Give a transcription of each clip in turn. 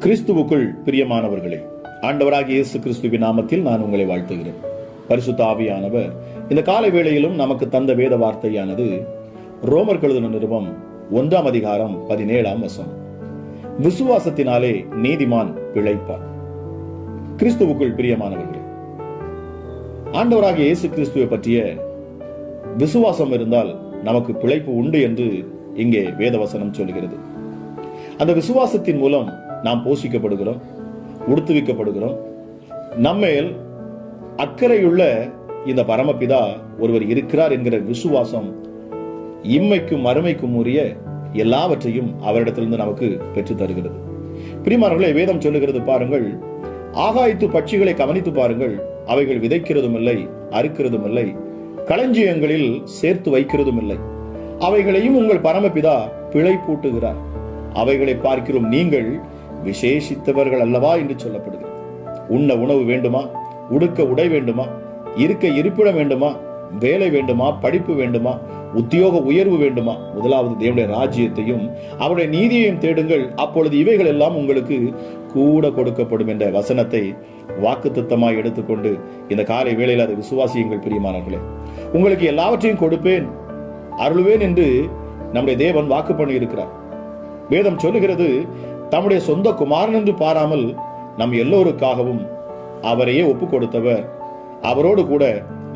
கிறிஸ்துவுக்குள் பிரியமானவர்களே, ஆண்டவராகிய இயேசு கிறிஸ்துவின் நாமத்தில் நான் உங்களை வாழ்த்துகிறேன். பரிசுத்த ஆவியானவர் இந்த காலை வேளையிலும் நமக்கு தந்த வேத வார்த்தையானது ரோமர் எழுதின நிருபம் 1 அதிகாரம் 17 விசுவாசத்தினாலே நீதிமான் பிழைப்பான். கிறிஸ்துவுக்குள் பிரியமானவர்களே, ஆண்டவராகிய இயேசு கிறிஸ்துவை பற்றிய விசுவாசம் இருந்தால் நமக்கு பிழைப்பு உண்டு என்று இங்கே வேதவசனம் சொல்கிறது. அந்த விசுவாசத்தின் மூலம் நாம் போஷிக்கப்படுகிறோம், உடுத்துவிக்கப்படுகிறோம். நம்மேல் அக்கறையுள்ள இந்த பரமபிதா ஒருவர் இருக்கிறார் என்கிற விசுவாசம் இம்மைக்கும் மறுமைக்கும் உரிய எல்லாவற்றையும் அவரிடத்திலிருந்து நமக்கு பெற்று தருகிறது. பிரியமானவர்களே, வேதம் சொல்லுகிறது பாருங்கள், ஆகாயத்து பட்சிகளை கவனித்து பாருங்கள், அவைகள் விதைக்கிறதும் இல்லை, அறுக்கிறதும் இல்லை, களஞ்சியங்களில் சேர்த்து வைக்கிறதும் இல்லை, அவைகளையும் உங்கள் பரமபிதா பிழைப்பூட்டுகிறார். அவைகளை பார்க்கிறோம், நீங்கள் விசேஷித்தவர்கள் அல்லவா என்று சொல்லப்படுகிறது. உண்ண உணவு வேண்டுமா, உடுக்க உடை வேண்டுமா, இருக்க இருப்பிடம் வேண்டுமா, வேலை வேண்டுமா, படிப்பு வேண்டுமா, உத்தியோக உயர்வு வேண்டுமா, முதலாவது தேவனுடைய ராஜ்யத்தையும் அவருடைய நீதியையும் தேடுங்கள், அப்பொழுது இவைகள் எல்லாம் உங்களுக்கு கூட கொடுக்கப்படும் என்ற வசனத்தை வாக்குத்தத்தமாய் எடுத்துக்கொண்டு இந்த காலை வேளையில் அதை விசுவாசியுங்கள். பிரியமானவர்களே, உங்களுக்கு எல்லாவற்றையும் கொடுப்பேன், அருள்வேன் என்று நம்முடைய தேவன் வாக்கு பண்ணி இருக்கிறார். வேதம் சொல்லுகிறது, தம்முடைய சொந்த குமாரன் என்று பாராமல் நம் எல்லோருக்காகவும் அவரையே ஒப்பு கொடுத்தவர் அவரோடு கூட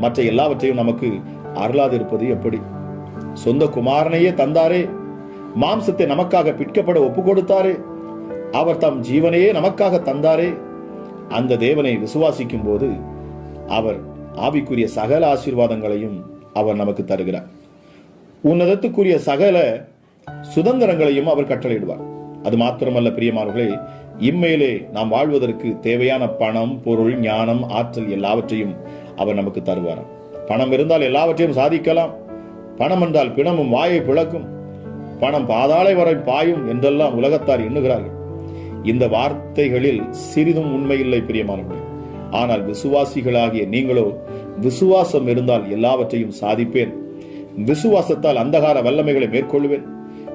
மற்ற எல்லாவற்றையும் நமக்கு அருளாது இருப்பது எப்படி? சொந்த குமாரனையே தந்தாரே, மாம்சத்தை நமக்காக பிற்கப்பட ஒப்பு கொடுத்தாரே, அவர் தம் ஜீவனையே நமக்காக தந்தாரே. அந்த தேவனை விசுவாசிக்கும் போது அவர் ஆவிக்குரிய சகல ஆசீர்வாதங்களையும் அவர் நமக்கு தருகிறார். உன்னதத்துக்குரிய சகல சுதந்திரங்களையும் அவர் கட்டளையிடுவார். அது மாத்திரமல்ல பிரியமானவர்களே, இம்மையிலே நாம் வாழ்வதற்கு தேவையான பணம், பொருள், ஞானம், ஆற்றல் எல்லாவற்றையும் அவர் நமக்கு தருவார். பணம் இருந்தால் எல்லாவற்றையும் சாதிக்கலாம், பணம் என்றால் பிணமும் வாயை பிளக்கும், பணம் பாதாளை வரை பாயும் என்றெல்லாம் உலகத்தார் எண்ணுகிறார்கள். இந்த வார்த்தைகளில் சிறிதும் உண்மையில்லை பிரியமானவர்களே. ஆனால் விசுவாசிகளாகிய நீங்களோ, விசுவாசம் இருந்தால் எல்லாவற்றையும் சாதிப்பேன், விசுவாசத்தால் அந்தகார வல்லமைகளை மேற்கொள்வேன்,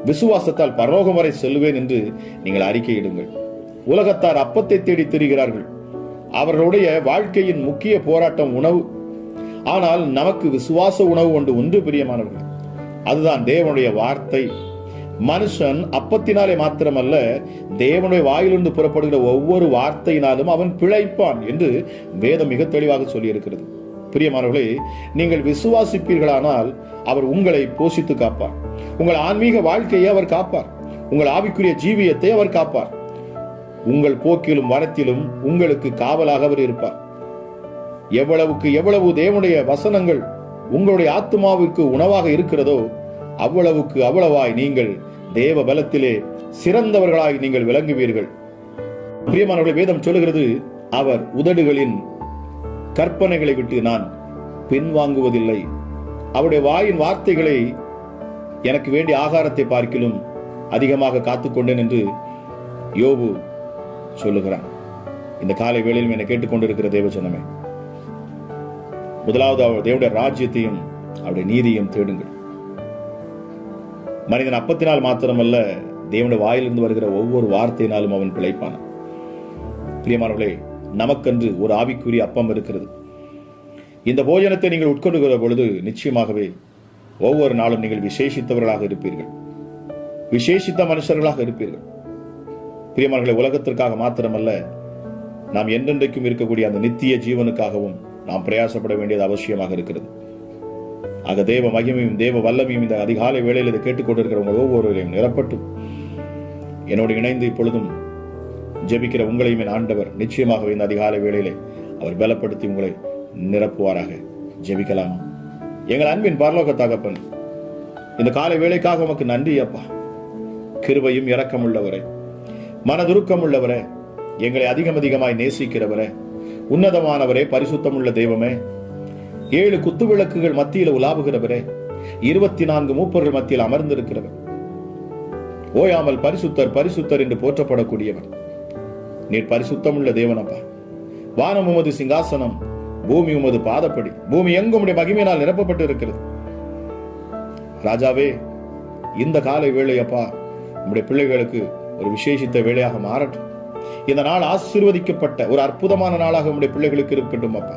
விசுவாசத்தால் பரலோகம் வரை செல்வேன் என்று நீங்கள் அறிக்கையிடுங்கள். உலகத்தார் அப்பத்தை தேடி திரிகிறார்கள், அவர்களுடைய வாழ்க்கையின் முக்கிய போராட்டம் உணவு. ஆனால் நமக்கு விசுவாச உணவு ஒன்று பிரியமானவர்கள், அதுதான் தேவனுடைய வார்த்தை. மனுஷன் அப்பத்தினாலே மாத்திரமல்ல, தேவனுடைய வாயிலிருந்து புறப்படுகிற ஒவ்வொரு வார்த்தையினாலும் அவன் பிழைப்பான் என்று வேதம் மிக தெளிவாக சொல்லி இருக்கிறது. பிரியமானவர்களே, நீங்கள் விசுவாசிப்பீர்களானால் அவர் உங்களை போஷித்து காப்பார், உங்கள் ஆன்மீக வாழ்க்கையை அவர் காப்பார், உங்கள் ஆவிக்குரிய ஜீவியத்தை அவர் காப்பார், உங்கள் போக்கிலும் வரத்திலும் உங்களுக்கு காவலாக அவர் இருப்பார். எவ்வளவுக்கு எவ்வளவு தேவனுடைய வசனங்கள் உங்களுடைய ஆத்மாவுக்கு உணவாக இருக்கிறதோ அவ்வளவுக்கு அவ்வளவாய் நீங்கள் தேவ பலத்திலே சிறந்தவர்களாய் நீங்கள் விளங்குவீர்கள். பிரியமானவர்களே, வேதம் சொல்லுகிறது, அவர் உதடுகளின் கற்பனைகளை விட்டு நான் பின்வாங்குவதில்லை, அவருடைய வாயின் வார்த்தைகளை எனக்கு வேண்டிய ஆகாரத்தை பார்க்கிலும் அதிகமாக காத்துக்கொண்டேன் என்று யோபு சொல்லுகிறான். இந்த காலை வேளையிலும் என்னை கேட்டுக்கொண்டிருக்கிற தேவஜனமே, முதலாவது அவர் தேவனுடைய ராஜ்யத்தையும் அவருடைய நீதியையும் தேடுங்கள். மனிதன் அப்பத்தினால் மாத்திரமல்ல, தேவனுடைய வாயிலிருந்து வருகிற ஒவ்வொரு வார்த்தையினாலும் அவன் பிழைப்பான. பிரியமானவர்களே, நமக்கென்று ஒரு ஆவிக்குரிய அப்பம் இருக்கிறது. இந்த போஜனத்தை நீங்கள் உட்கொள்ளுகிற பொழுது நிச்சயமாகவே ஒவ்வொரு நாளும் நீங்கள் விசேஷித்தவர்களாக இருப்பீர்கள், விசேஷித்த மனுஷர்களாக இருப்பீர்கள். பிரியமானவர்களே, உலகத்திற்காக மாத்திரமல்ல, நாம் என்றென்றைக்கும் இருக்கக்கூடிய அந்த நித்திய ஜீவனுக்காகவும் நாம் பிரயாசப்பட வேண்டியது அவசியமாக இருக்கிறது. ஆக தேவ மகிமையும் தேவ வல்லமையும் இந்த அதிகாலை வேளையில் இதை கேட்டுக்கொண்டிருக்கிறவங்க ஒவ்வொருவரையும் நிரப்பட்டும். என்னோடு இணைந்து இப்பொழுதும் ஜெபிக்கிற உங்களையும் என் ஆண்டவர் நிச்சயமாகவே இந்த அதிகாலை வேளையிலே அவர் பலப்படுத்தி உங்களை நிரப்புவாராக. ஜெபிக்கலாமா? எங்கள் அன்பின் பரலோக தகப்பன், இந்த காலை வேளைக்காக உமக்கு நன்றி அப்பா. கிருபையும் இரக்கம் உள்ளவரே, மனதுருக்கம் உள்ளவரே, எங்களை அதிகமாய் நேசிக்கிறவரே, உன்னதமானவரே, பரிசுத்தமுள்ள தெய்வமே, 7 குத்து விளக்குகள் மத்தியில் உலாவுகிறவரே, 24 மூப்பர்கள் மத்தியில் அமர்ந்திருக்கிறவர், ஓயாமல் பரிசுத்தர் பரிசுத்தர் என்று போற்றப்படக்கூடியவர் நீர் பரிசுத்தமுள்ள தேவனப்பா. வானம் உமது சிங்காசனம், பூமி உமது பாதப்படி, பூமி எங்கும் உம்முடைய மகிமையினால் நிரப்பப்பட்டு இருக்கிறது. ராஜாவே, இந்த காலை வேளை அப்பா உம்முடைய பிள்ளைகளுக்கு ஒரு விசேஷித்த வேளையாக மாறட்டும். இந்த நாள் ஆசீர்வதிக்கப்பட்ட ஒரு அற்புதமான நாளாக உம்முடைய பிள்ளைகளுக்கு இருக்கட்டும் அப்பா.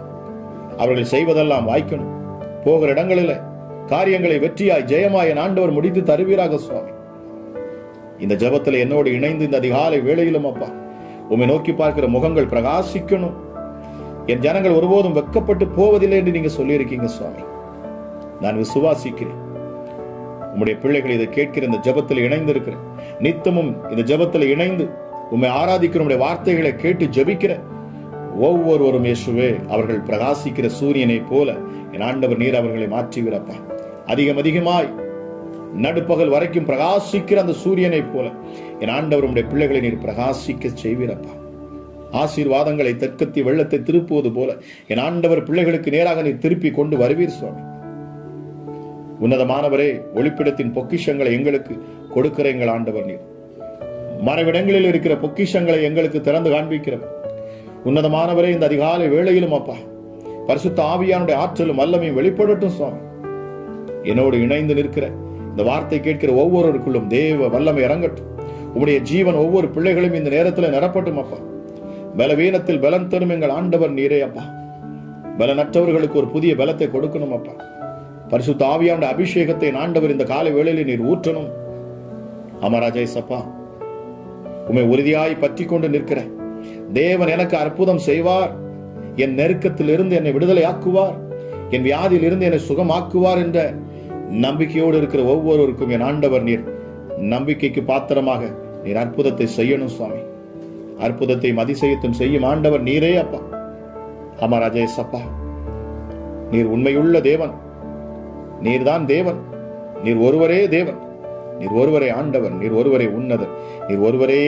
அவர்கள் செய்வதெல்லாம் வாய்க்கணும். போகிற இடங்களில் காரியங்களை வெற்றியாய் ஜெயமாய் என் ஆண்டவர் முடித்து தருவீராக சுவாமி. இந்த ஜெபத்தில் என்னோடு இணைந்து இந்த அதிகாலை வேளையிலும் அப்பா உம்மை நோக்கி பார்க்கிற முகங்கள் பிரகாசிக்கணும். என் ஜனங்கள் ஒருபோதும் வெட்கப்பட்டு போவதில்லை என்று நீங்க சொல்லியிருக்கீங்க சுவாமி. நான் விசுவாசிக்கிறேன். உம்முடைய பிள்ளைகள் இதை கேட்கிற இந்த ஜெபத்தில் இணைந்து இருக்கிறேன். நித்தமும் இந்த ஜெபத்தில் இணைந்து உம்மை ஆராதிக்கிற உம்முடைய வார்த்தைகளை கேட்டு ஜெபிக்கிற ஒவ்வொருவரும் இயேசுவே அவர்கள் பிரகாசிக்கிற சூரியனை போல என் ஆண்டவர் நீர் அவர்களை மாற்றுகிறப்பா. அதிகமாய் நடுப்பகல் வரைக்கும் பிரகாசிக்கிற அந்த சூரியனை போல என் ஆண்டவர் உம்முடைய பிள்ளைகளை நீர் பிரகாசிக்க செய்வீரப்பா. ஆசீர்வாதங்களை தெற்கத்தி வெள்ளத்தை திருப்புவது போல என் ஆண்டவர் பிள்ளைகளுக்கு நேராக நீர் திருப்பி கொண்டு வருவீர் சுவாமி. உன்னதமானவரே, ஒளிப்பிடத்தின் பொக்கிஷங்களை எங்களுக்கு கொடுக்கிற எங்கள் ஆண்டவர் நீர். மறைவிடங்களில் இருக்கிற பொக்கிஷங்களை எங்களுக்கு திறந்து காண்பிக்கிறவர் உன்னதமானவரே, இந்த அதிகாலை வேளையிலும் அப்பா பரிசுத்த ஆவியானுடைய ஆற்றலும் வல்லமையும் வெளிப்படட்டும் சுவாமி. என்னோடு இணைந்து நிற்கிற இந்த வார்த்தை கேட்கிற ஒவ்வொருவருக்குள்ளும் தேவ வல்லமை இறங்கட்டும். உம்முடைய ஜீவன் ஒவ்வொரு பிள்ளைகளும் இந்த நேரத்தில் நிரப்பட்டும் அப்பா. பலவீனத்தில் பலன் தரும் எங்கள் ஆண்டவர் நீரே அப்பா. பலனற்றவர்களுக்கு ஒரு புதிய பலத்தை கொடுக்கணும் அப்பா. பரிசுத்த ஆவியானுடைய அபிஷேகத்தை ஆண்டவர் இந்த காலை வேளையில நீர் ஊற்றணும். அமராஜா சப்பா, உம்மை உறுதியாய் பற்றி கொண்டு நிற்கிற தேவன் எனக்கு அற்புதம் செய்வார், என் நெருக்கத்தில் இருந்து என்னை விடுதலை ஆக்குவார், என் வியாதியில் இருந்து என்னை சுகமாக்குவார் என்ற நம்பிக்கையோடு இருக்கிற ஒவ்வொருவருக்கும் என் ஆண்டவர் நீர் நம்பிக்கைக்கு பாத்திரமாக நீர் அற்புதத்தை செய்யணும் சுவாமி. அற்புதத்தையும் அதிசயத்தையும் செய்யும் ஆண்டவர் நீரே அப்பா. அமராஜே சப்பா, நீர் உண்மையுள்ள தேவன், நீர்தான் தேவன், நீர் ஒருவரே தேவன், நீர் ஒருவரே ஆண்டவர், நீர் ஒருவரே உன்னதர், நீர் ஒருவரே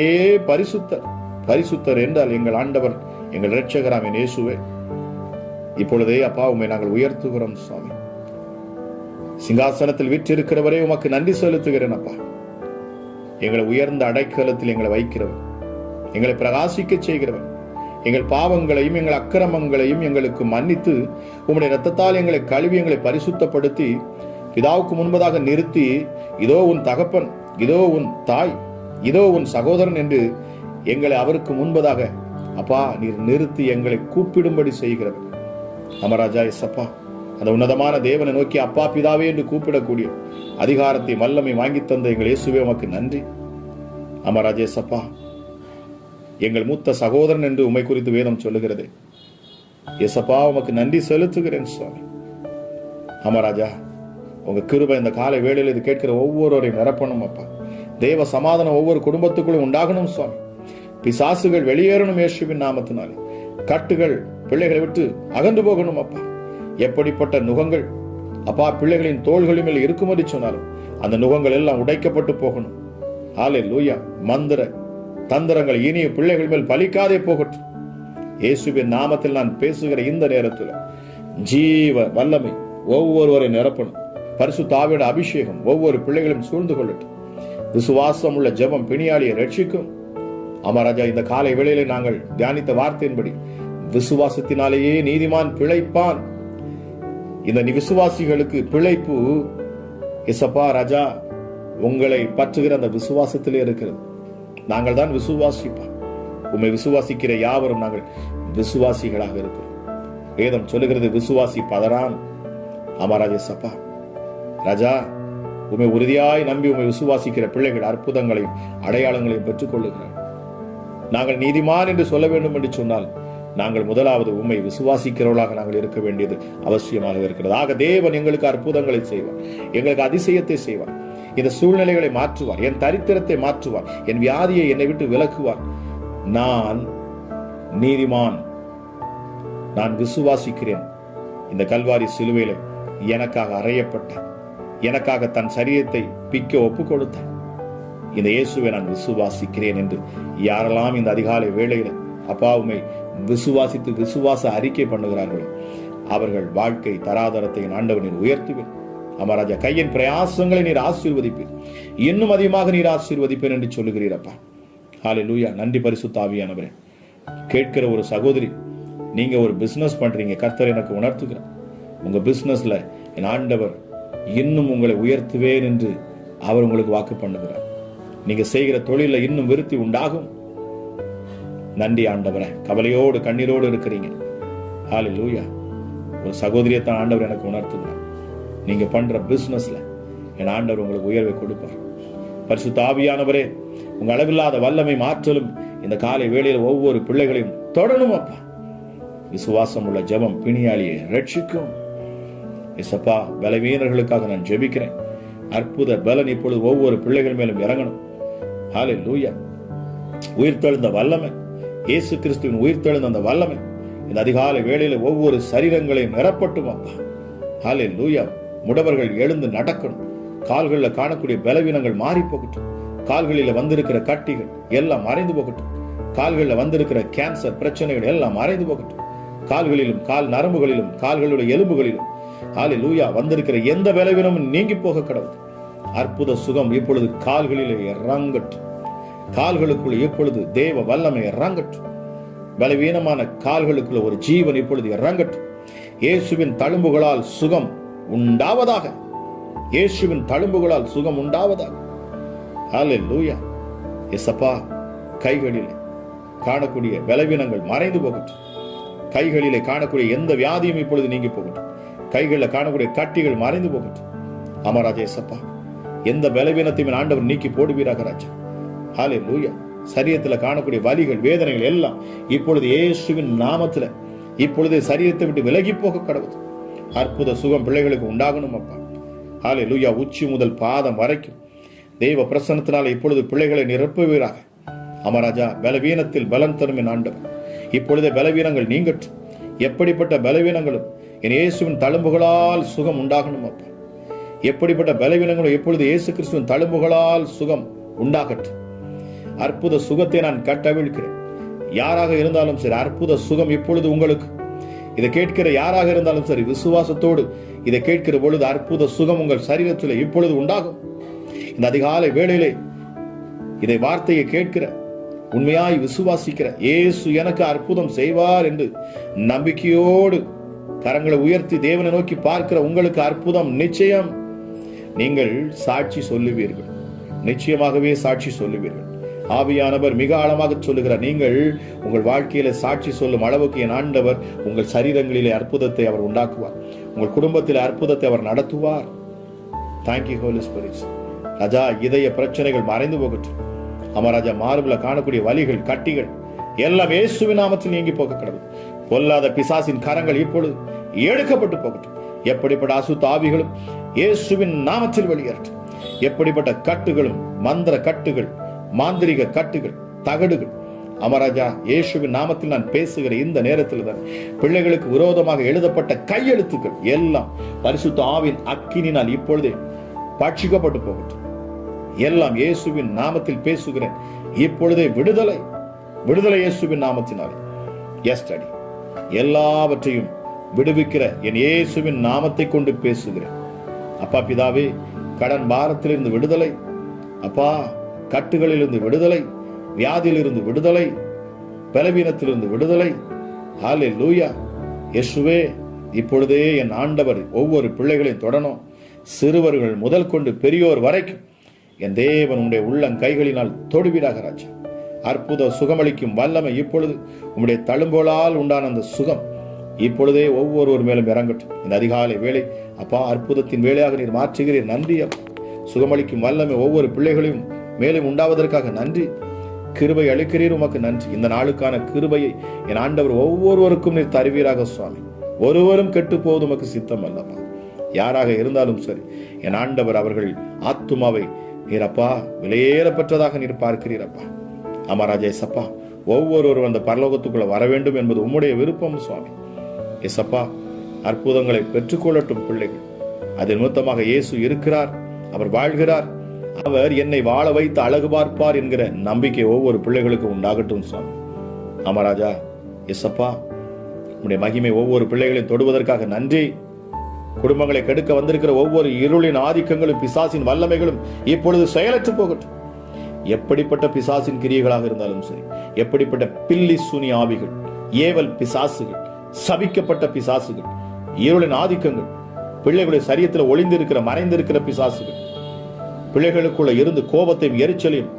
பரிசுத்தர். பரிசுத்தர் என்றால் எங்கள் ஆண்டவர், எங்கள் இரட்சகராம் இயேசுவே. இப்பொழுதே அப்பா உம்மை நாங்கள் உயர்த்துகிறோம் சுவாமி. சிங்காசனத்தில் வீற்றிருக்கிறவரே உமக்கு நன்றி செலுத்துகிறேன் அப்பா. எங்களை உயர்ந்த அடைக்கலத்தில் எங்களை வைக்கிறவர், எங்களை பிரகாசிக்க செய்கிறவர், எங்கள் பாவங்களையும் எங்கள் அக்கிரமங்களையும் எங்களுக்கு மன்னித்து உம்முடைய இரத்தத்தால் எங்களை கழுவி எங்களை பரிசுத்தப்படுத்தி பிதாவுக்கு முன்பதாக நிறுத்தி, இதோ உன் தகப்பன், இதோ உன் தாய், இதோ உன் சகோதரன் என்று எங்களை அவருக்கு முன்பதாக அப்பா நீர் நிறுத்தி எங்களை கூப்பிடும்படி செய்கிறவர். அமராஜா எஸ்அப்பா, அந்த உன்னதமான தேவனை நோக்கி அப்பா பிதாவே என்று கூப்பிடக்கூடிய அதிகாரத்தை வல்லமை வாங்கி தந்த எங்கள் இயேசுவே உமக்கு நன்றி. அமராஜா எஸ்அப்பா, எங்கள் மூத்த சகோதரன் என்று உம்மை குறித்து வேதம் சொல்லுகிறது. எஸ்அப்பா உமக்கு நன்றி செலுத்துகிறேன் சுவாமி. அமராஜா, உங்க கிருபை இந்த காலை வேளையில் இது கேட்கிற ஒவ்வொருவரையும் நிரப்பணும் அப்பா. தேவ சமாதானம் ஒவ்வொரு குடும்பத்துக்குள்ளும் உண்டாகணும் சுவாமி. பிசாசுகள் வெளியேறணும் இயேசுவின் நாமத்தினாலே. கட்டுகள் பிள்ளைகளை விட்டு அகன்று போகணும் அப்பா. எப்படிப்பட்ட நுகங்கள் அப்பா பிள்ளைகளின் தோள்களின் மேல் இருக்கும்படி சொன்னாலும் அந்த நுகங்கள் எல்லாம் உடைக்கப்பட்டு போகணும். ஹல்லேலூயா. மந்திர தந்திரங்கள் இனிய பிள்ளைகள் மேல் பலிக்காதே போகட்டும். இயேசுவின் நாமத்தில் நான் பேசுகிற இந்த நேரத்தில் ஜீவ வல்லமை ஒவ்வொருவரை நிரப்பணும். பரிசுத்த ஆவியோட அபிஷேகம் ஒவ்வொரு பிள்ளைகளும் சூழ்ந்து கொள்ளட்டும். விசுவாசம் உள்ள ஜெபம் பிணியாளியை ரட்சிக்கும். அமராஜா, இந்த காலை வேளையிலே நாங்கள் தியானித்த வார்த்தையின்படி விசுவாசத்தினாலேயே நீதிமான் பிழைப்பான். இந்த விசுவாசிகளுக்கு பிழைப்பு எசப்பா ராஜா உங்களை பற்றுகிற அந்த விசுவாசத்திலே இருக்கிறது. நாங்கள் தான் விசுவாசிப்பா. உம்மை விசுவாசிக்கிற யாவரும் நாங்கள் விசுவாசிகளாக இருக்கிறோம். வேதம் சொல்லுகிறது விசுவாசி பதறான். அமராஜா சப்பா ராஜா, உம்மை உறுதியாய் நம்பி உம்மை விசுவாசிக்கிற பிள்ளைகள் அற்புதங்களையும் அடையாளங்களையும் பெற்றுக் கொள்ளுகிறார். நாங்கள் நீதிமான் என்று சொல்ல வேண்டும் என்று சொன்னால் நாங்கள் முதலாவது உம்மை விசுவாசிக்கிறவர்களாக நாங்கள் இருக்க வேண்டியது அவசியமாக இருக்கிறது. ஆக தேவன் எங்களுக்கு அற்புதங்களை செய்வார், எங்களுக்கு அதிசயத்தை செய்வார், இந்த சூழ்நிலைகளை மாற்றுவார், என் தரித்திரத்தை மாற்றுவார், என் வியாதியை என்னை விட்டு விலக்குவார். நான் நீதிமான், நான் விசுவாசிக்கிறேன். இந்த கல்வாரி சிலுவையில எனக்காக அறையப்பட்ட, எனக்காக தன் சரீரத்தை பிக்க ஒப்பு கொடுத்த இந்த இயேசுவை நான் விசுவாசிக்கிறேன் என்று யாரெல்லாம் இந்த அதிகாலை வேளையில அப்பா உம்மை விசுவாசித்து விசுவாச அறிக்கை பண்ணுகிறார்களோ அவர்கள் வாழ்க்கை தராதரத்தை ஆண்டவர் நீர் உயர்த்துவேன். அமராஜா, கையின் பிரயாசங்களை நீர் ஆசீர்வதிப்பீர், இன்னும் அதிகமாக நீர் ஆசீர்வதிப்பேன் என்று சொல்லுகிறீரப்பா. ஹல்லேலூயா. நன்றி பரிசுத்த ஆவியானவரே. கேட்கிற ஒரு சகோதரி, நீங்க ஒரு பிசினஸ் பண்றீங்க, கர்த்தர் எனக்கு உணர்த்துகிறார். உங்க பிசினஸ்ல என் ஆண்டவர் இன்னும் உங்களை உயர்த்துவேன் என்று அவர் உங்களுக்கு வாக்கு பண்ணுகிறார். நீங்க செய்கிற தொழில இன்னும் விருத்தி உண்டாகும். நன்றி ஆண்டவரே. கவலையோடு கண்ணீரோடு இருக்கிறீங்க. ஹல்லேலூயா. ஒரு சகோதரியத்தான் ஆண்டவர் எனக்கு உணர்த்துகிறார். நீங்க பண்ற பிசினஸ்ல என் ஆண்டவர் உங்களுக்கு உயர்வை கொடுப்பார். பரிசுத்த ஆவியானவரே, உங்க அளவில்லாத வல்லமை மாற்றலும் இந்த காலை வேளையில் ஒவ்வொரு பிள்ளைகளையும் தொடரும் அப்பா. விசுவாசம் உள்ள ஜெபம் பிணியாளியை ரட்சிக்கும். இசப்பா, பலவீனர்களுக்காக நான் ஜெபிக்கிறேன். அற்புத பலன் இப்பொழுது ஒவ்வொரு பிள்ளைகள் மேலும் இறங்கணும். ஹல்லேலூயா. உயிர்த்தெழுந்த வல்லமை, இயேசு கிறிஸ்துவின் உயிர்த்தெழுந்த அந்த வல்லமை இந்த அதிகாலை வேளையில ஒவ்வொரு சரீரங்களையும் நிரப்பட்டும் அப்பா. ஹல்லேலூயா. முடவர்கள் எழுந்து நடக்கணும். கால்களில் காணக்கூடிய பலவீனங்கள் மாறி போகட்டும். கால்களில் வந்திருக்கிற கட்டிகள் எல்லாம் மறைந்து போகட்டும். கால்களில் வந்திருக்கிற கேன்சர் பிரச்சனைகள் எல்லாம் மறைந்து போகட்டும். கால்களிலும் கால் நரம்புகளிலும் கால்களுடைய எலும்புகளிலும் ஹல்லேலூயா வந்திருக்கிற எந்த பலவீனமும் நீங்கி போக கடவுள். அற்புத சுகம் இப்பொழுது கால்களிலே இறங்கட்டும். கால்களுக்குள் இப்பொழுது தேவ வல்லமை இறங்கட்டும். பலவீனமான கால்களுக்குள்ள ஒரு ஜீவன் இப்பொழுது இறங்கட்டும். இயேசுவின் தழும்புகளால் சுகம் உண்டாவதாக. இயேசுவின் தழும்புகளால் சுகம் உண்டாவதாக. ஹல்லேலூயா. இயேசப்பா, கைகளிலே காணக்கூடிய பலவீனங்கள் மறைந்து போகட்டும். கைகளிலே காணக்கூடிய எந்த வியாதியும் இப்பொழுது நீங்கி போகட்டும். கைகளில் காணக்கூடிய கட்டிகள் மறைந்து போகட்டும். அமராஜா இயேசப்பா, எந்த பலவீனத்தையும் ஆண்டவர் நீக்கி போடுவீராக ராஜா. ஹல்லேலூயா. சரீரத்தில் காணக்கூடிய வலிகள் வேதனைகள் எல்லாம் இப்பொழுது இயேசுவின் நாமத்துல இப்பொழுது சரீரத்தை விட்டு விலகி போக கடவுள். அற்புத சுகம் பிள்ளைகளுக்கு உண்டாகணும் அப்பா. ஹல்லேலூயா. உச்சி முதல் பாதம் வரைக்கும் தெய்வ பிரசன்னத்தினால இப்பொழுது பிள்ளைகளை நிரப்புவீராக. அமராஜா, பலவீனத்தில் பலன் தரும் என் ஆண்டவர். இப்பொழுதே பலவீனங்கள் நீங்கட்டும். எப்படிப்பட்ட பலவீனங்களும் என் இயேசுவின் தழும்புகளால் சுகம் உண்டாகணும் அப்பா. எப்படிப்பட்ட பலவீனங்களும் எப்பொழுது இயேசு கிறிஸ்துவின் தழும்புகளால் சுகம் உண்டாகட்டும். அற்புத சுகத்தை நான் கட்டவிழ்க்கிறேன். யாராக இருந்தாலும் சரி, அற்புத சுகம் இப்பொழுது உங்களுக்கு. இதை கேட்கிற யாராக இருந்தாலும் சரி, விசுவாசத்தோடு இதை கேட்கிற பொழுது அற்புத சுகம் உங்கள் சரீரத்தில் இப்பொழுது உண்டாகும். இந்த அதிகாலை வேளையிலே இதை வார்த்தையை கேட்கிற, உண்மையாய் விசுவாசிக்கிற, இயேசு எனக்கு அற்புதம் செய்வார் என்று நம்பிக்கையோடு கரங்களை உயர்த்தி தேவனை நோக்கி பார்க்கிற உங்களுக்கு அற்புதம் நிச்சயம். நீங்கள் சாட்சி சொல்லுவீர்கள். நிச்சயமாகவே சாட்சி சொல்லுவீர்கள். ஆவியானவர் மிக ஆழமாக சொல்லுகிறார். நீங்கள் உங்கள் வாழ்க்கையில சாட்சி சொல்லும் அளவுக்கு என் ஆண்டவர் உங்கள் சரீரங்களிலே அற்புதத்தை அவர் உண்டாக்குவார். உங்கள் குடும்பத்தில் அற்புதத்தை அவர் நடத்துவார். Thank you Holi spirit. ராஜா, இதய பிரச்சனைகள் மறைந்து போகட்டும். அமராஜா, மார்புல காணக்கூடிய வலிகள் கட்டிகள் எல்லாம் இயேசுவின் நாமத்தில் நீங்கி போக கடவுள். பொல்லாத பிசாசின் கரங்கள் இப்பொழுது எடுக்கப்பட்டு போகட்டும். எப்படிப்பட்ட அசுத்த ஆவிகளும் இயேசுவின் நாமத்தில் வெளியேறட்டும். எப்படிப்பட்ட கட்டுகளும் மந்திர கட்டுகள், மாந்திரிக கட்டுகள், தகடுகள், அமராஜா, இயேசுவின் நாமத்தில் நான் பேசுகிற இந்த நேரத்தில் தான் பிள்ளைகளுக்கு விரோதமாக எழுதப்பட்ட கையெழுத்துக்கள் எல்லாம் பரிசுத்த ஆவின் அக்கினினால் இப்பொழுதே பட்சிக்கப்பட்டு போகட்டும். எல்லாம் இயேசுவின் நாமத்தில் பேசுகிறேன். இப்பொழுதே விடுதலை, விடுதலை இயேசுவின் நாமத்தினாலே. எஸ்டடி எல்லாவற்றையும் விடுவிக்கிற என் இயேசுவின் நாமத்தை கொண்டு பேசுகிறேன். அப்பா பிதாவே, கடன் பாரத்திலிருந்து விடுதலை அப்பா, கட்டுகளிலிருந்து விடுதலை, வியாதியிலிருந்து விடுதலை, பலவீனத்திலிருந்து விடுதலை. ஹல்லேலூயா. இயேசுவே, இப்பொழுதே என் ஆண்டவர் ஒவ்வொரு பிள்ளைகளையும் தொடணும். சிறுவர்கள் முதல் கொண்டு பெரியோர் வரைக்கும் என் தேவன் உம்முடைய உள்ளங்கைகளினால் தொடுவீராக ராஜா. அற்புத சுகமளிக்கும் வல்லமை இப்பொழுது உம்முடைய தழும்போலால் உண்டான அந்த சுகம் இப்பொழுதே ஒவ்வொருவர் மேலும் இறங்கட்டும். இந்த அதிகாலை வேளை அப்பா, அற்புதத்தின் வேளையாக நீர் மாற்றுகிறீர். நன்றி அப்பா. சுகமளிக்கும் வல்லமை ஒவ்வொரு பிள்ளைகளையும் மேலும் உண்டாவதற்காக நன்றி. கிருபை அளிக்கிறீர், உமக்கு நன்றி. இந்த நாளுக்கான கிருபையை என் ஆண்டவர் ஒவ்வொருவருக்கும் நீர் தருவீராக சுவாமி. ஒருவரும் கெட்டு போவது உமக்கு சித்தம் அல்லப்பா. யாராக இருந்தாலும் சரி, என் ஆண்டவர் அவர்கள் ஆத்துமாவை நீர் அப்பா விலையேறப்பட்டதாக நீர் பார்க்கிறீரப்பா. அமராஜா எசப்பா, ஒவ்வொருவரும் அந்த பரலோகத்துக்குள்ள வர வேண்டும் என்பது உம்முடைய விருப்பம் சுவாமி. எசப்பா, அற்புதங்களை பெற்றுக்கொள்ளட்டும் பிள்ளைகள். அதன் நிமித்தமாக இயேசு இருக்கிறார், அவர் வாழ்கிறார், அவர் என்னை வாழ வைத்து அழகு பார்ப்பார் என்கிற நம்பிக்கை ஒவ்வொரு பிள்ளைகளுக்கும் உண்டாகட்டும் சுவாமி. அமராஜா எசப்பா, உம்முடைய மகிமை ஒவ்வொரு பிள்ளைகளையும் தொடுவதற்காக நன்றி. குடும்பங்களை கெடுக்க வந்திருக்கிற ஒவ்வொரு இருளின் ஆதிக்கங்களும் பிசாசின் வல்லமைகளும் இப்பொழுது செயலற்று போகட்டும். எப்படிப்பட்ட பிசாசின் கிரியைகளாக இருந்தாலும் சரி, எப்படிப்பட்ட பில்லி சூனி ஆவிகள், ஏவல் பிசாசுகள், சபிக்கப்பட்ட பிசாசுகள், இருளின் ஆதிக்கங்கள், பிள்ளைகளுடைய சரீரத்தில் ஒளிந்திருக்கிற மறைந்திருக்கிற பிசாசுகள், பிள்ளைகளுக்குள்ள இருந்து கோபத்தையும் எரிச்சலையும்,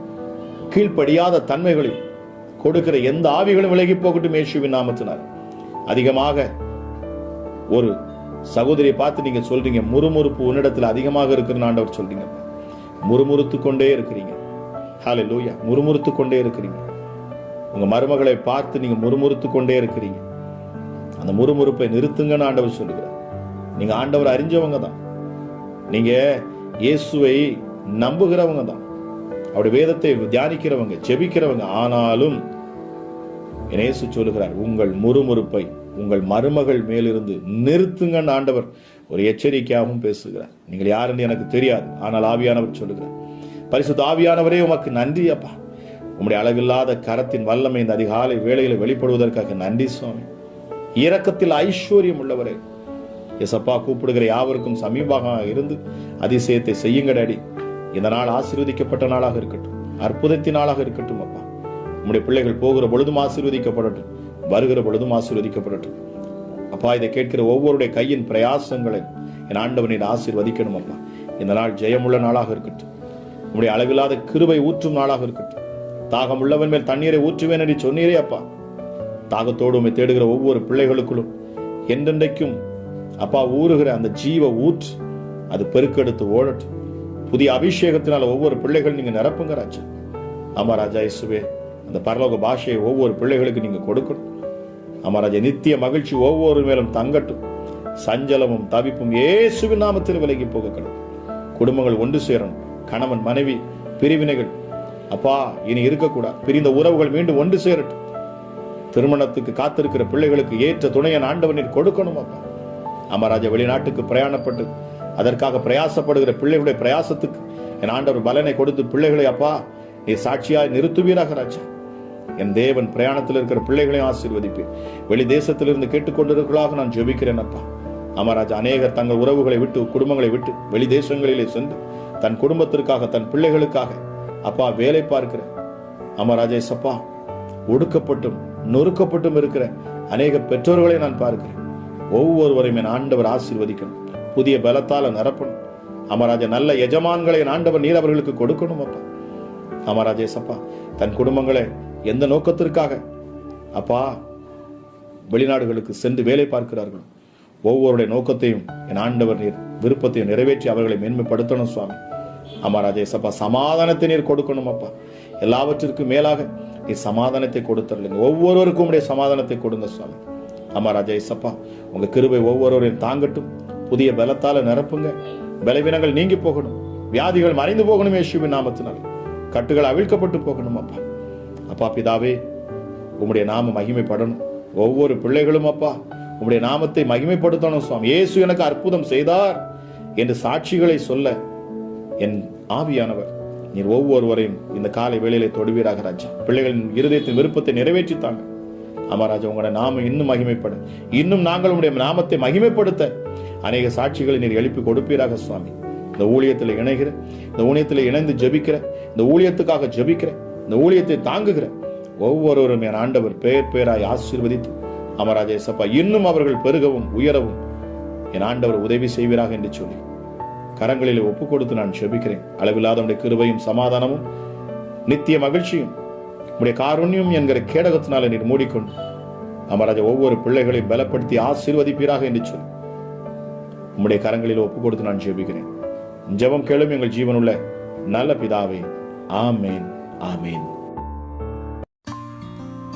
கீழ்ப்படியாத தன்மைகளையும், கொடுக்கிற எந்த ஆவிகளும் விலகி போகட்டும் இயேசுவின் நாமத்தினால். அதிகமாக ஒரு சகோதரியை பார்த்து நீங்க சொல்றீங்க, முறுமுறுப்பு உன்னிடத்தில் அதிகமாக இருக்கிற ஆண்டவர் சொல்றீங்க. முறுமுறுத்து கொண்டே இருக்கிறீங்க. ஹல்லேலூயா. முறுமுறுத்து கொண்டே இருக்கிறீங்க. உங்க மருமகளை பார்த்து நீங்க முறுமுறுத்து கொண்டே இருக்கிறீங்க. அந்த முறுமுறுப்பை நிறுத்துங்கன்னு ஆண்டவர் சொல்லுகிறார். நீங்க ஆண்டவர் அறிஞ்சவங்க தான், நீங்க இயேசுவை நம்புகிறவங்க தான், அவருடைய வேதத்தை தியானிக்கிறவங்க, ஜெபிக்கிறவங்க. ஆனாலும் இயேசு சொல்லுகிறார், உங்கள் முறுமுறுப்பை உங்கள் மருமகள் மேலிருந்து நிறுத்துங்கன்னு ஆண்டவர் ஒரு எச்சரிக்கையாகவும் பேசுகிறார். நீங்கள் யாருன்னு எனக்கு தெரியாது, ஆனால் ஆவியானவர் சொல்லுகிறார். பரிசுத்த ஆவியானவரே உமக்கு நன்றி அப்பா. உம்முடைய அளவில்லாத கரத்தின் வல்லமை இந்த அதிகாலை வேளையில வெளிப்படுவதற்காக நன்றி சுவாமி. இரக்கத்தில் ஐஸ்வர்யம் உள்ளவரே, எசப்பா கூப்பிடுகிற யாவருக்கும் சமீபமாக இருந்து அதிசயத்தை செய்யுங்க டாடி. இந்த நாள் ஆசீர்வதிக்கப்பட்ட நாளாக இருக்கட்டும், அற்புதத்தின் நாளாக இருக்கட்டும் அப்பா. உம்முடைய பிள்ளைகள் போகிற பொழுதும் ஆசீர்வதிக்கப்படட்டும், வருகிற பொழுதும் ஆசீர்வதிக்கப்படட்டும் அப்பா. இதை கேட்கிற ஒவ்வொருடைய கையின் பிரயாசங்களை என் ஆண்டவனின் ஆசீர்வதிக்கணும் அப்பா. இந்த நாள் ஜெயமுள்ள நாளாக இருக்கட்டும், உம்முடைய அளவில்லாத கிருபை ஊற்றும் நாளாக இருக்கட்டும். தாகம் உள்ளவன் மேல் தண்ணீரை ஊற்றுவேன் என்று சொன்னீரே அப்பா. தாகத்தோடு உம்மை தேடுகிற ஒவ்வொரு பிள்ளைகளுக்குள்ளும் என்றென்றைக்கும் அப்பா ஊறுகிற அந்த ஜீவ ஊற்று அது பெருக்கெடுத்து ஓடட்டும். புதிய அபிஷேகத்தினால ஒவ்வொரு பிள்ளைகள் நீங்க நிரப்புங்க ராஜா. ஆமா ராஜா இயேசுவே, அந்த பரலோக பாஷையை ஒவ்வொரு பிள்ளைகளுக்கு நீங்க கொடுக்கணும். ஆமா ராஜா, நித்திய மகிழ்ச்சி ஒவ்வொரு மேலும் தங்கட்டும். சஞ்சலமும் தவிப்பும் இயேசுவின் நாமத்தில் விலகி போகணும். குடும்பங்கள் ஒன்று சேரணும். கணவன் மனைவி பிரிவினைகள் அப்பா இனி இருக்கக்கூடாது. பிரிந்த உறவுகள் மீண்டும் ஒன்று சேரட்டும். திருமணத்துக்கு காத்திருக்கிற பிள்ளைகளுக்கு ஏற்ற துணையை ஆண்டவனில் கொடுக்கணும் அப்பா. அமராஜா, வெளிநாட்டுக்கு பிரயாணப்பட்டு அதற்காக பிரயாசப்படுகிற பிள்ளைகளுடைய பிரயாசத்துக்கு என் ஆண்டவர் பலனை கொடுத்து பிள்ளைகளை அப்பா நீ சாட்சியாய் நிறுத்துவீராக ராஜா. என் தேவன் பிரயாணத்தில் இருக்கிற பிள்ளைகளையும் ஆசீர்வதிப்பேன். வெளி தேசத்திலிருந்து கேட்டுக்கொண்டிருக்கலாக நான் ஜெபிக்கிறேன் அப்பா. அமராஜா, அநேகர் தங்கள் உறவுகளை விட்டு குடும்பங்களை விட்டு வெளி தேசங்களிலே சென்று தன் குடும்பத்திற்காக தன் பிள்ளைகளுக்காக அப்பா வேலை பார்க்கிற அமராஜா சப்பா ஒடுக்கப்பட்டும் நொறுக்கப்பட்டும் இருக்கிற அநேக பெற்றோர்களை நான் பார்க்கிறேன். ஒவ்வொருவரையும் என் ஆண்டவர் ஆசீர்வதிக்கணும், புதிய பலத்தால நிரப்பணும். அமராஜா, நல்ல எஜமான்களை என் ஆண்டவர் நீர் அவர்களுக்கு கொடுக்கணும் அப்பா. அமராஜா சப்பா தன் குடும்பங்களை எந்த நோக்கத்திற்காக அப்பா வெளிநாடுகளுக்கு சென்று வேலை பார்க்கிறார்கள், ஒவ்வொருடைய நோக்கத்தையும் என் ஆண்டவர் நீர் விருப்பத்தையும் நிறைவேற்றி அவர்களை மேன்மைப்படுத்தணும் சுவாமி. அமராஜா சப்பா சமாதானத்தை நீர் கொடுக்கணும் அப்பா. எல்லாவற்றிற்கும் மேலாக நீ சமாதானத்தை கொடுத்துருங்க. ஒவ்வொருவருக்கும் உடைய சமாதானத்தை கொடுங்க சுவாமி. அமராஜா சப்பா உங்க கிருபை ஒவ்வொருவரையும் தாங்கட்டும். புதிய பலத்தால நிரப்புங்க. பலவீனங்கள் நீங்கி போகணும், வியாதிகள் மறைந்து போகணும் இயேசுவின் நாமத்தினால். கட்டுகள் அவிழ்க்கப்பட்டு போகணும் அப்பா. அப்பா பிதாவே, உம்முடைய நாம மகிமைப்படணும். ஒவ்வொரு பிள்ளைகளும் அப்பா உம்முடைய நாமத்தை மகிமைப்படுத்தணும் சுவாமி. இயேசு எனக்கு அற்புதம் செய்தார் என்று சாட்சிகளை சொல்ல என் ஆவியானவர் நீர் ஒவ்வொருவரையும் இந்த காலை வேளையிலே தொடுவீராக ராஜா. பிள்ளைகளின் இருதயத்தின் விருப்பத்தை நிறைவேற்றித்தாங்க. அமராஜா, உங்களோட நாமம் இன்னும் மகிமைப்பட, இன்னும் நாங்கள் உடைய நாமத்தை மகிமைப்படுத்த அநேக சாட்சிகளை நீர் எழுப்பி கொடுப்பீராக சுவாமி. இந்த ஊழியத்தில் இணைகிற, இந்த ஊழியத்தில் இணைந்து ஜெபிக்கிற, இந்த ஊழியத்துக்காக ஜெபிக்கிற, இந்த ஊழியத்தை தாங்குகிற ஒவ்வொருவரும் என் ஆண்டவர் பேர் பேராய் ஆசீர்வதித்து அமராஜா சப்பா இன்னும் அவர்கள் பெருகவும் உயரவும் என் ஆண்டவர் உதவி செய்வீராக என்று சொல்லி கரங்களிலே ஒப்பு கொடுத்து நான் ஜெபிக்கிறேன். அளவில்லாத உடைய கிருபையும் சமாதானமும் நித்திய மகிழ்ச்சியும் உடைய காருண்யம் என்கிற கேடகத்தினால நீர் மூடிக்கொண்டு அமராஜா ஒவ்வொரு பிள்ளைகளையும் பலப்படுத்தி ஆசீர்வதிப்பீராக என்று சொல்லி உம்முடைய கரங்களில் ஒப்பு கொடுத்து நான் ஜெபிக்கிறேன். ஜெபம் கேளும் எங்கள் ஜீவனுள்ள நல்ல பிதாவே, ஆமேன் ஆமேன்.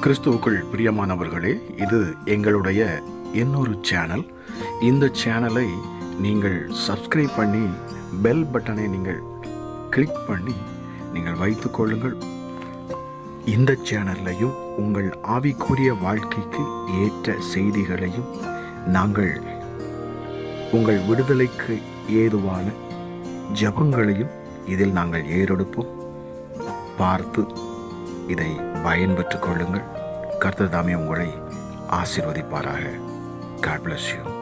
கிறிஸ்துவுக்குள் பிரியமானவர்களே, இது எங்களுடைய இன்னொரு சேனல். இந்த சேனலை நீங்கள் சப்ஸ்கிரைப் பண்ணி பெல் பட்டனை நீங்கள் கிளிக் பண்ணி நீங்கள் வைத்துக் கொள்ளுங்கள். இந்த சேனல்லையும் உங்கள் ஆவிக்குரிய வாழ்க்கைக்கு ஏற்ற செய்திகளையும் நாங்கள் உங்கள் விடுதலைக்கு ஏதுவான ஜெபங்களையும் இதில் நாங்கள் ஏறெடுப்போம். பார்த்து இதை பயன்பெற்றுக் கொள்ளுங்கள். கர்த்தர் தாமே உங்களை ஆசீர்வதிப்பாராக. God bless you.